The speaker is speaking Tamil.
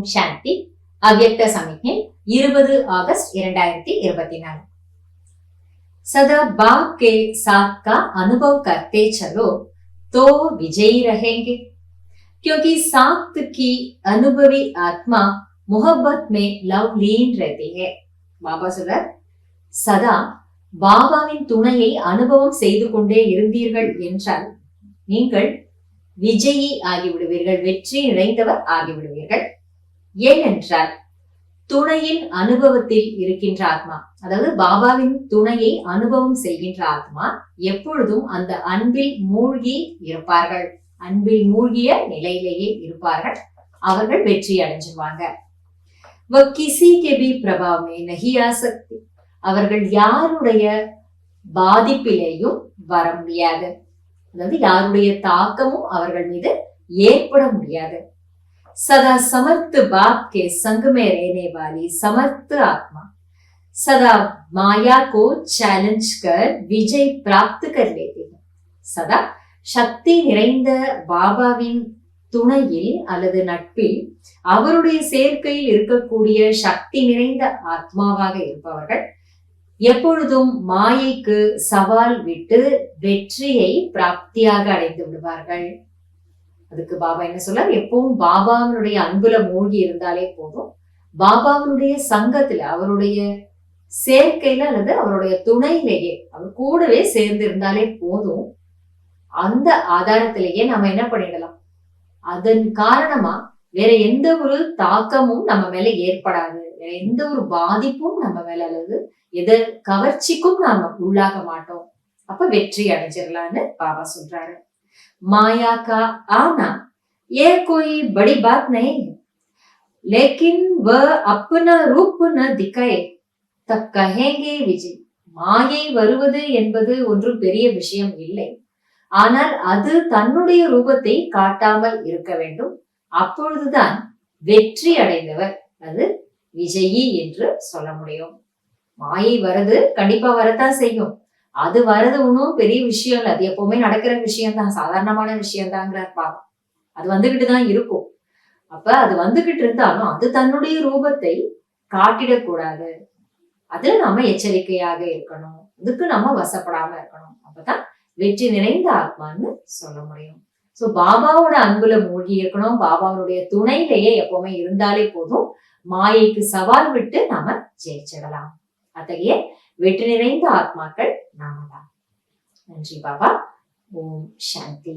ஓம் சாந்தி. அவ்யக்த சமிக்ஞை 20 ஆகஸ்ட் 2024। सदा बाप के साथ का अनुभव करते चलो तो विजयी रहेंगे, क्योंकि साथ की अनुभवी आत्मा मोहब्बत में लवलीन रहती है। பாபா சொல்றார், சதா பாபாவின் துணையை அனுபவம் செய்து கொண்டே இருந்தீர்கள் என்றால் நீங்கள் விஜயி ஆகிவிடுவீர்கள், வெற்றி நிறைந்தவர் ஆகிவிடுவீர்கள். ஏனென்றால் துணையின் அனுபவத்தில் இருக்கின்ற ஆத்மா, அதாவது பாபாவின் துணையை அனுபவம் செய்கின்ற ஆத்மா எப்பொழுதும் அந்த அன்பில் மூழ்கி இருப்பார்கள், அன்பில் மூழ்கிய நிலையிலேயே இருப்பார்கள். அவர்கள் வெற்றி அடைஞ்சிருவாங்க. கிசி கே பி பிரபாவ் மே நஹி ஆ சக்தி, அவர்கள் யாருடைய பாதிப்பிலேயும் வர முடியாது, அதாவது யாருடைய தாக்கமும் அவர்கள் மீது ஏற்பட முடியாது. सदा समर्थ बाप के संग में रहने वाली समर्थ आत्मा सदा माया को चैलेंज कर विजय प्राप्त कर लेती है. सदा சக்தி நிறைந்த பாபாவின் துணையில் அல்லது நட்பில் அவருடைய சேர்க்கையில் இருக்கக்கூடிய சக்தி நிறைந்த ஆத்மாவாக இருப்பவர்கள் எப்பொழுதும் மாயைக்கு சவால் விட்டு வெற்றியை பிராப்தியாக அடைந்து விடுவார்கள். அதுக்கு பாபா என்ன சொல்றார், எப்பவும் பாபாவினுடைய அன்புல மூழ்கி இருந்தாலே போதும், பாபாவினுடைய சங்கத்துல அவருடைய சேர்க்கையில அல்லது அவருடைய துணையிலேயே அவர் கூடவே சேர்ந்து இருந்தாலே போதும். அந்த ஆதாரத்திலேயே நம்ம என்ன பண்ணிடலாம், அதன் காரணமா வேற எந்த ஒரு தாக்கமும் நம்ம மேல ஏற்படாது, வேற எந்த ஒரு பாதிப்பும் நம்ம மேல அல்லது எத கவர்ச்சிக்கும் நாம உள்ளாக மாட்டோம். அப்ப வெற்றி அடைஞ்சிடலான்னு பாபா சொல்றாரு. माया का आना ये कोई बड़ी बात नहीं है, लेकिन वह अपना रूप न दिखाए तब कहेंगे विजय. மாயை வருவது என்பது ஒன்றும் பெரிய விஷயம் இல்லை, ஆனால் அது தன்னுடைய ரூபத்தை காட்டாமல் இருக்க வேண்டும். அப்பொழுதுதான் வெற்றி அடைந்தவர், அது விஜயி என்று சொல்ல முடியும். மாயை வருது, கண்டிப்பா வரத்தான் செய்யும். அது வரது ஒன்றும் பெரிய விஷயம் இல்லை, அது எப்பவுமே நடக்கிற விஷயம் தான், சாதாரணமான விஷயம் தாங்கிறார் பாபா. அது வந்துகிட்டு தான் இருக்கும். அப்ப அது வந்துகிட்டு இருந்தாலும் அது தன்னுடைய ரூபத்தை காட்டிடக்கூடாது. அதுல நம்ம எச்சரிக்கையாக இருக்கணும், அதுக்கு நம்ம வசப்படாம இருக்கணும். அப்பதான் வெற்றி நிறைந்த ஆத்மான்னு சொல்ல முடியும். சோ பாபாவோட அன்புல மூழ்கி இருக்கணும், பாபாவுடைய துணையிலேயே எப்பவுமே இருந்தாலே போதும், மாயைக்கு சவால் விட்டு நாம ஜெயிச்சிடலாம். அத்தகைய வெற்றி நிறைந்த ஆத்மாக்கள் நாம தான். நன்றி பாபா. ஓம் சாந்தி.